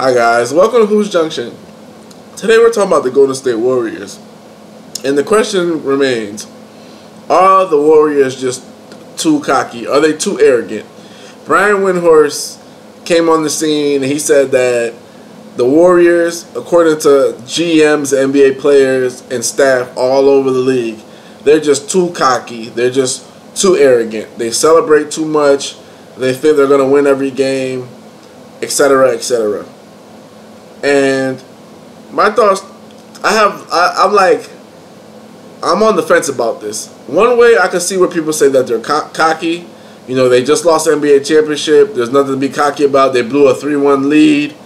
Hi guys, welcome to Hoops Junction. Today we're talking about the Golden State Warriors. And the question remains, are the Warriors just too cocky? Are they too arrogant? Brian Windhorst came on the scene and he said that the Warriors, according to GMs, NBA players, and staff all over the league, they're just too cocky. They're just too arrogant. They celebrate too much. They think they're going to win every game, etc., etc. And my thoughts, I'm on the fence about this. One way I can see where people say that they're cocky. You know, they just lost the NBA championship. There's nothing to be cocky about. They blew a 3-1 lead.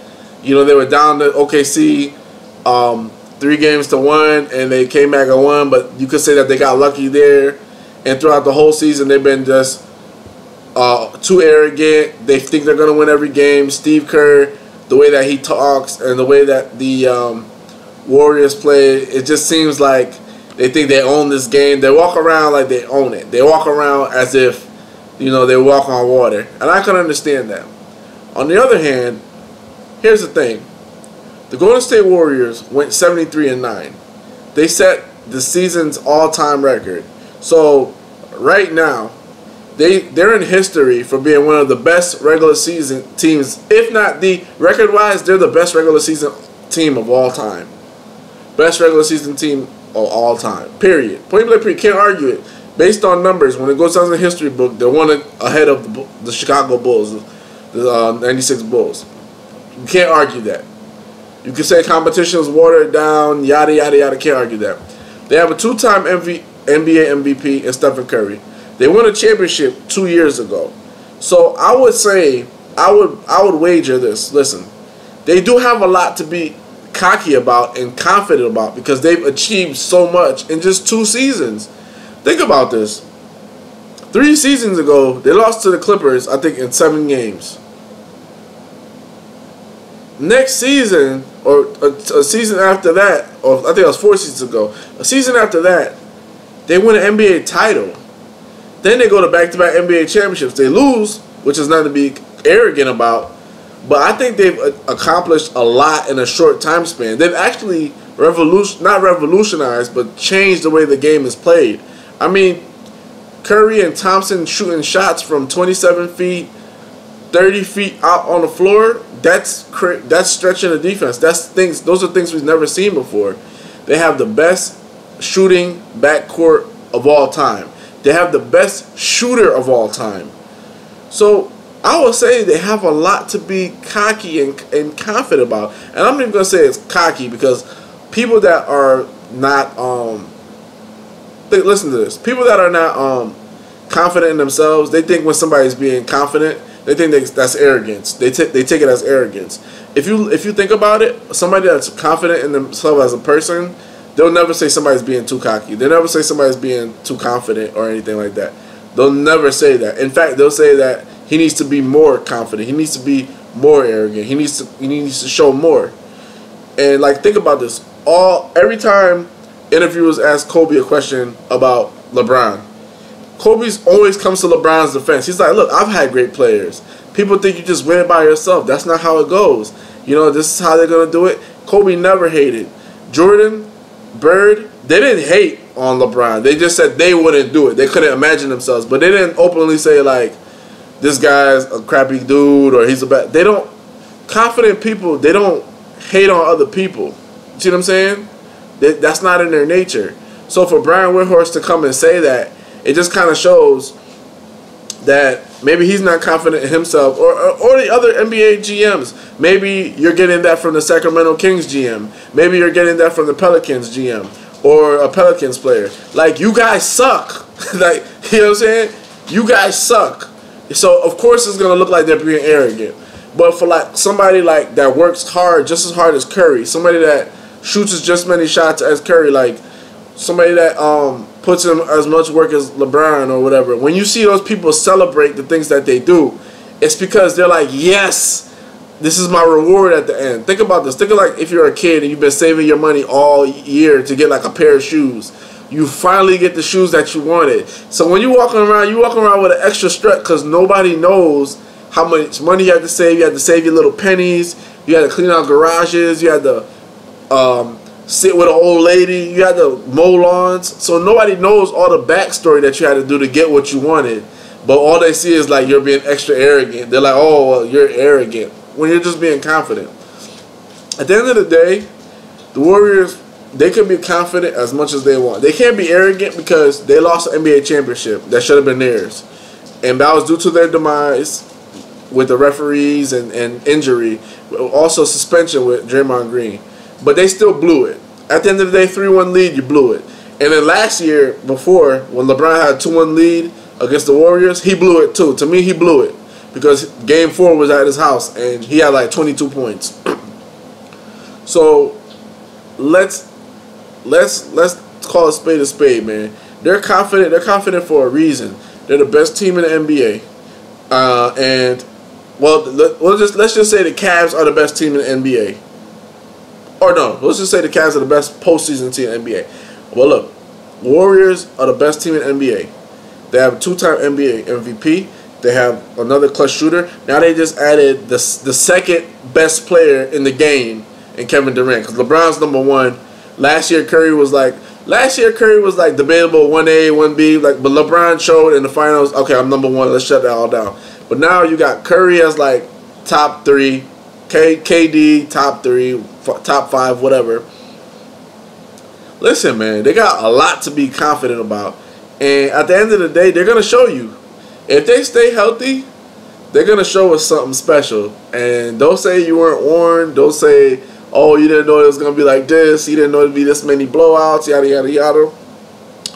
You know, they were down to OKC 3-1, and they came back and won. But you could say that they got lucky there. And throughout the whole season, they've been just too arrogant. They think they're going to win every game. Steve Kerr, the way that he talks and the way that the Warriors play, it just seems like they think they own this game. They walk around like they own it. They walk around as if, you know, they walk on water. And I can understand that. On the other hand, here's the thing. The Golden State Warriors went 73-9. They set the season's all-time record. So right now, they're in history for being one of the best regular season teams. If not the record-wise, they're the best regular season team of all time. Best regular season team of all time. Period. Point blank period. Can't argue it. Based on numbers, when it goes down in the history book, they're one ahead of the Chicago Bulls, the 96 Bulls. You can't argue that. You can say competition is watered down, yada, yada, yada. Can't argue that. They have a two-time NBA MVP in Stephen Curry. They won a championship 2 years ago. So I would say, I would wager this. Listen, they do have a lot to be cocky about and confident about because they've achieved so much in just 2 seasons. Think about this. 3 seasons ago, they lost to the Clippers, I think, in 7 games. Next season, or a season after that, or I think it was 4 seasons ago, a season after that, they win an NBA title. Then they go to back-to-back NBA championships. They lose, which is nothing to be arrogant about, but I think they've accomplished a lot in a short time span. They've actually not revolutionized, but changed the way the game is played. I mean, Curry and Thompson shooting shots from 27 feet, 30 feet out on the floor, that's stretching the defense. Those are things we've never seen before. They have the best shooting backcourt of all time. They have the best shooter of all time. So I would say they have a lot to be cocky and confident about. And I'm not even going to say it's cocky because people that are not listen to this. People that are not confident in themselves, they think when somebody's being confident, they think that's arrogance. They take it as arrogance. If you think about it, somebody that's confident in themselves as a person, they'll never say somebody's being too cocky. They'll never say somebody's being too confident or anything like that. They'll never say that. In fact, they'll say that he needs to be more confident. He needs to be more arrogant. He needs to show more. And like, think about this. Every time interviewers ask Kobe a question about LeBron, Kobe's always comes to LeBron's defense. He's like, look, I've had great players. People think you just win it by yourself. That's not how it goes. You know, this is how they're going to do it. Kobe never hated. Jordan, Bird, they didn't hate on LeBron. They just said they wouldn't do it. They couldn't imagine themselves. But they didn't openly say, like, this guy's a crappy dude or he's a bad. They don't, confident people, they don't hate on other people. You see what I'm saying? That's not in their nature. So for Brian Windhorst to come and say that, it just kind of shows that maybe he's not confident in himself or the other NBA GMs. Maybe you're getting that from the Sacramento Kings GM. Maybe you're getting that from the Pelicans GM or a Pelicans player. Like, you guys suck. Like, you know what I'm saying? You guys suck. So, of course, it's going to look like they're being arrogant. But for, like, somebody, like, that works hard, just as hard as Curry, somebody that shoots just as many shots as Curry, like, somebody that puts in as much work as LeBron or whatever, when you see those people celebrate the things that they do, it's because they're like, yes, this is my reward at the end. Think about this. Think of, like, if you're a kid and you've been saving your money all year to get, like, a pair of shoes. You finally get the shoes that you wanted. So when you're walking around with an extra strut because nobody knows how much money you had to save. You had to save your little pennies. You had to clean out garages. You had to sit with an old lady. You had to mow lawns. So nobody knows all the backstory that you had to do to get what you wanted. But all they see is like you're being extra arrogant. They're like, oh, well, you're arrogant. When you're just being confident. At the end of the day, the Warriors, they can be confident as much as they want. They can't be arrogant because they lost an NBA championship that should have been theirs. And that was due to their demise with the referees and injury. Also suspension with Draymond Green. But they still blew it. At the end of the day, 3-1 lead, you blew it. And then last year, before, when LeBron had a 2-1 lead against the Warriors, he blew it too. To me, he blew it. Because Game 4 was at his house, and he had like 22 points. So, let's call a spade, man. They're confident. They're confident for a reason. They're the best team in the NBA. And, well, let's just say the Cavs are the best team in the NBA. Or no, let's just say the Cavs are the best postseason team in the NBA. Well, look, Warriors are the best team in the NBA. They have a 2-time NBA MVP. They have another clutch shooter. Now they just added the second best player in the game in Kevin Durant, because LeBron's #1. Last year Curry was like debatable 1A, 1B. Like, but LeBron showed in the finals, okay, I'm #1. Let's shut that all down. But now you got Curry as like top 3. KD top 3, top 5, whatever. Listen, man, they got a lot to be confident about, and at the end of the day, they're gonna show you. If they stay healthy, they're gonna show us something special. And don't say you weren't warned. Don't say, oh, you didn't know it was gonna be like this. You didn't know it'd be this many blowouts. Yada yada yada.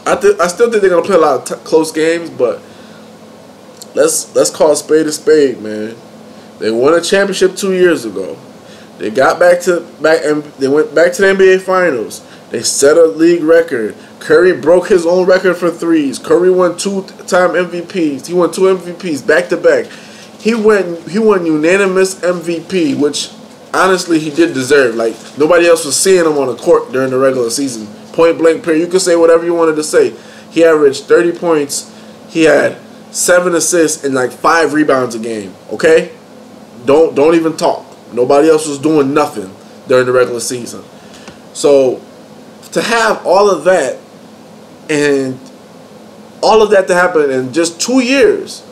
I still think they're gonna play a lot of close games, but let's call a spade, man. They won a championship 2 years ago. They got and they went back to the NBA Finals. They set a league record. Curry broke his own record for threes. Curry won 2-time MVPs. He won 2 MVPs back to back. He won unanimous MVP, which honestly he did deserve. Like, nobody else was seeing him on the court during the regular season. Point blank period. You could say whatever you wanted to say. He averaged 30 points. He had 7 assists and like 5 rebounds a game. Okay? Don't even talk. Nobody else was doing nothing during the regular season. So to have all of that and all of that to happen in just 2 years,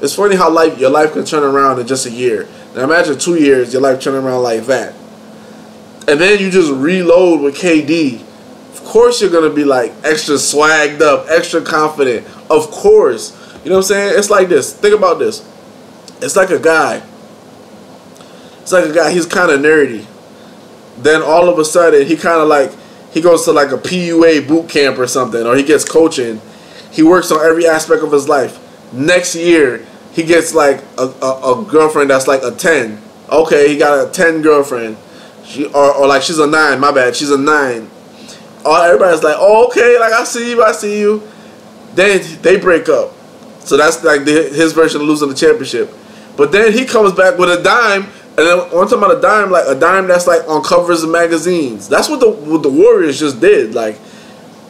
it's funny how your life can turn around in just a year. Now imagine 2 years, your life turning around like that. And then you just reload with KD. Of course you're going to be like extra swagged up, extra confident. Of course. You know what I'm saying? It's like this. Think about this. It's like a guy. He's kind of nerdy. Then all of a sudden, he goes to like a PUA boot camp or something, or he gets coaching. He works on every aspect of his life. Next year, he gets like a girlfriend that's like a 10. Okay, he got a 10 girlfriend. Or like she's a 9, my bad. She's a 9. Everybody's like, oh, okay, like I see you. Then they break up. So that's like his version of losing the championship. But then he comes back with a dime. And then one time about a dime that's like on covers of magazines. That's what the Warriors just did. Like,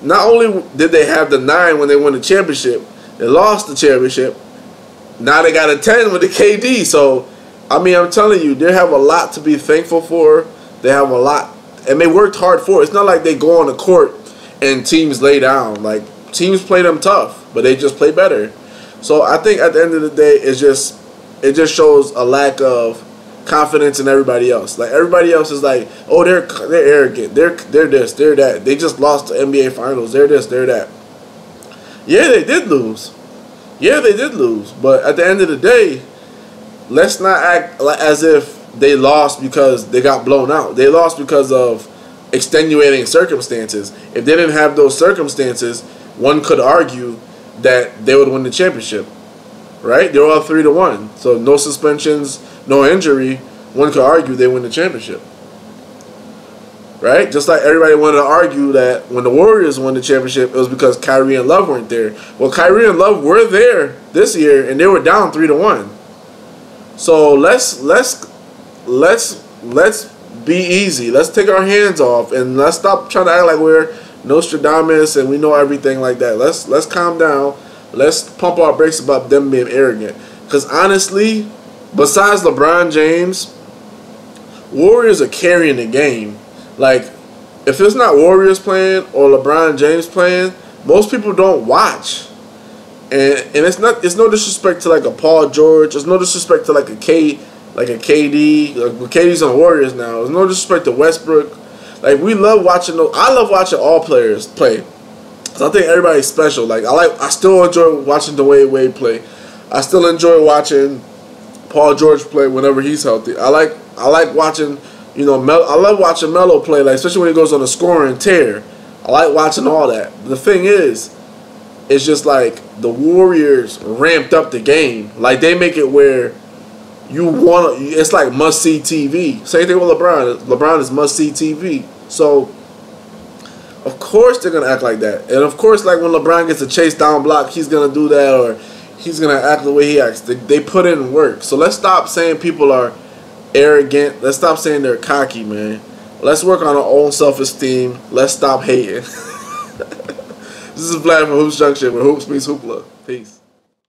not only did they have the 9 when they won the championship, they lost the championship. Now they got a 10 with the KD. So, I mean, I'm telling you, they have a lot to be thankful for. They have a lot, and they worked hard for it. It's not like they go on the court and teams lay down. Like, teams play them tough, but they just play better. So I think at the end of the day, it just shows a lack of confidence in everybody else. Like, everybody else is like, oh, they're arrogant. They're this, they're that. They just lost the NBA Finals. They're this, they're that. Yeah, they did lose. But at the end of the day, let's not act as if they lost because they got blown out. They lost because of extenuating circumstances. If they didn't have those circumstances, one could argue that they would win the championship. Right? They're all 3-1. So no suspensions, no injury. One could argue they win the championship. Right? Just like everybody wanted to argue that when the Warriors won the championship, it was because Kyrie and Love weren't there. Well, Kyrie and Love were there this year, and they were down 3-1. So let's be easy. Let's take our hands off, and let's stop trying to act like we're Nostradamus and we know everything like that. Let's calm down. Let's pump our brakes about them being arrogant. Because honestly, besides LeBron James, Warriors are carrying the game. Like, if it's not Warriors playing or LeBron James playing, most people don't watch. And it's no disrespect to like a Paul George. It's no disrespect to like a KD. Like KD's on Warriors now. There's no disrespect to Westbrook. Like, we love watching. I love watching all players play. So I think everybody's special. Like, I still enjoy watching Dwayne Wade play. I still enjoy watching Paul George play whenever he's healthy. I like watching, I love watching Melo play, like especially when he goes on a scoring tear. I like watching all that. The thing is, it's just like the Warriors ramped up the game. Like, they make it where it's like must-see TV. Same thing with LeBron. LeBron is must-see TV. So, of course they're going to act like that. And of course, like when LeBron gets a chase down block, he's going to do that, or he's going to act the way he acts. They put in work. So let's stop saying people are arrogant. Let's stop saying they're cocky, man. Let's work on our own self-esteem. Let's stop hating. This is Vlad from Hoops Junction, where Hoops meets Hoopla. Peace.